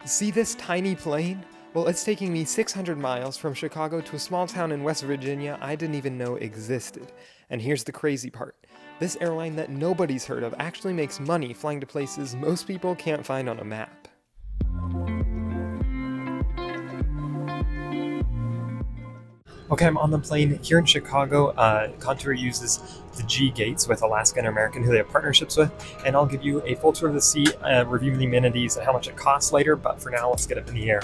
See this tiny plane? Well, it's taking me 600 miles from Chicago to a small town in West Virginia I didn't even know existed. And here's the crazy part. This airline that nobody's heard of actually makes money flying to places most people can't find on a map. Okay, I'm on the plane here in Chicago. Contour uses the G gates with Alaska and American, who they have partnerships with, and I'll give you a full tour of the seat, review the amenities and how much it costs later, but for now, let's get up in the air.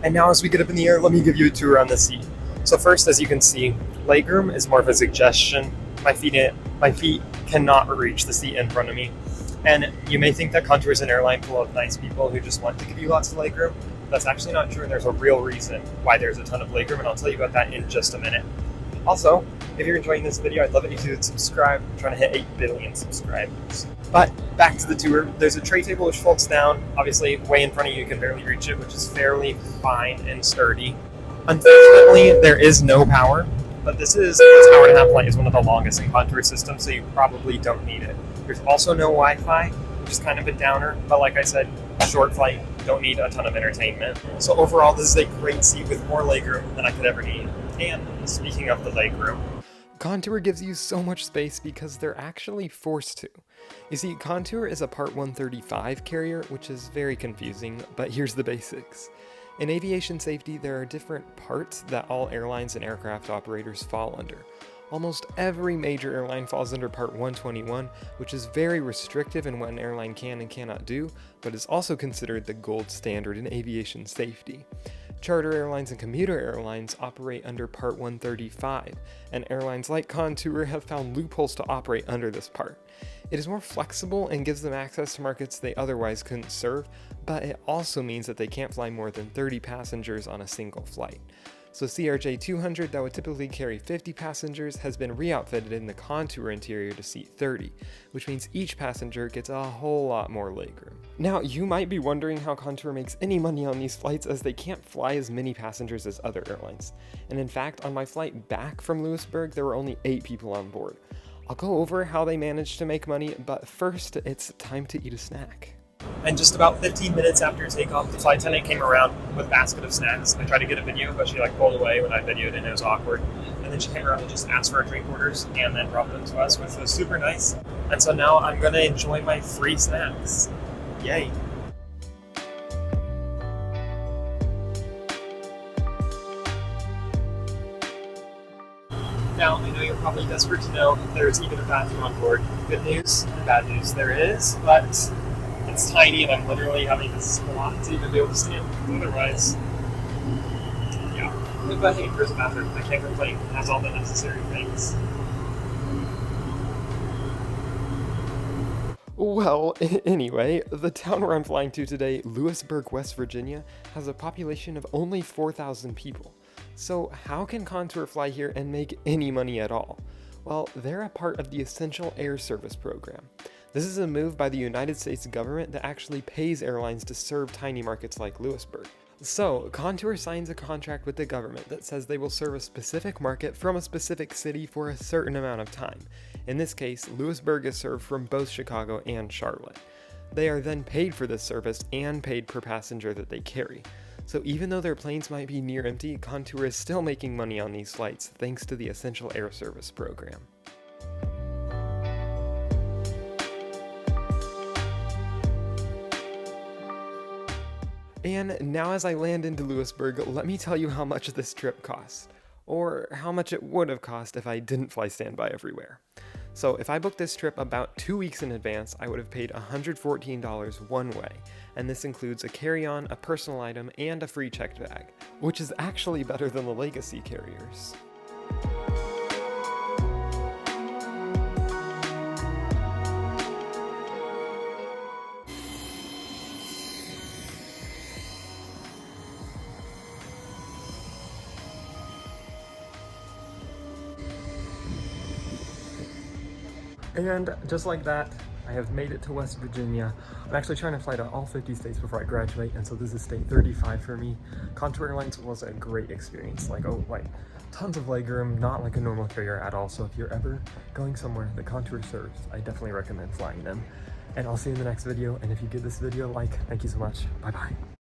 And now as we get up in the air, let me give you a tour on the seat. So first, as you can see, legroom is more of a suggestion. My feet cannot reach the seat in front of me. And you may think that Contour is an airline full of nice people who just want to give you lots of legroom. That's actually not true, and there's a real reason why there's a ton of legroom, and I'll tell you about that in just a minute. Also, if you're enjoying this video, I'd love it if you would subscribe. I'm trying to hit 8 billion subscribers. But back to the tour. There's a tray table which folds down. Obviously, way in front of you, you can barely reach it, which is fairly fine and sturdy. Unfortunately, there is no power, but this hour-and-a-half flight is one of the longest in Contour systems, so you probably don't need it. There's also no Wi-Fi, which is kind of a downer, but like I said, short flight, don't need a ton of entertainment. So overall, this is a great seat with more legroom than I could ever need. And speaking of the legroom, Contour gives you so much space because they're actually forced to. You see, Contour is a Part 135 carrier, which is very confusing, but here's the basics. In aviation safety, there are different parts that all airlines and aircraft operators fall under. Almost every major airline falls under Part 121, which is very restrictive in what an airline can and cannot do, but is also considered the gold standard in aviation safety. Charter airlines and commuter airlines operate under Part 135, and airlines like Contour have found loopholes to operate under this part. It is more flexible and gives them access to markets they otherwise couldn't serve, but it also means that they can't fly more than 30 passengers on a single flight. So CRJ-200 that would typically carry 50 passengers has been re-outfitted in the Contour interior to seat 30, which means each passenger gets a whole lot more legroom. Now, you might be wondering how Contour makes any money on these flights as they can't fly as many passengers as other airlines. And in fact, on my flight back from Lewisburg, there were only 8 people on board. I'll go over how they managed to make money, but first, it's time to eat a snack. And just about 15 minutes after takeoff, the flight attendant came around with a basket of snacks. I tried to get a video, but she pulled away when I videoed and it was awkward. And then she came around and just asked for our drink orders and then brought them to us, which was super nice. And so now I'm gonna enjoy my free snacks. Yay. Now, I know you're probably desperate to know if there's even a bathroom on board. Good news and bad news, there is, but it's tiny and I'm literally having to squat to even be able to stand. Otherwise, yeah. But hey, there's a bathroom. I can't complain. It has all the necessary things. Well, anyway, the town where I'm flying to today, Lewisburg, West Virginia, has a population of only 4,000 people. So how can Contour fly here and make any money at all? Well, they're a part of the Essential Air Service program. This is a move by the United States government that actually pays airlines to serve tiny markets like Lewisburg. So, Contour signs a contract with the government that says they will serve a specific market from a specific city for a certain amount of time. In this case, Lewisburg is served from both Chicago and Charlotte. They are then paid for this service and paid per passenger that they carry. So even though their planes might be near empty, Contour is still making money on these flights thanks to the Essential Air Service program. And now as I land into Lewisburg, let me tell you how much this trip cost, or how much it would have cost if I didn't fly standby everywhere. So if I booked this trip about 2 weeks in advance, I would have paid $114 one way, and this includes a carry-on, a personal item, and a free checked bag, which is actually better than the legacy carriers. And just like that, I have made it to West Virginia. I'm actually trying to fly to all 50 states before I graduate, and so this is state 35 for me. Contour Airlines was a great experience. Like tons of legroom, not like a normal carrier at all. So if you're ever going somewhere that Contour serves, I definitely recommend flying them. And I'll see you in the next video. And if you give this video a like, thank you so much. Bye bye.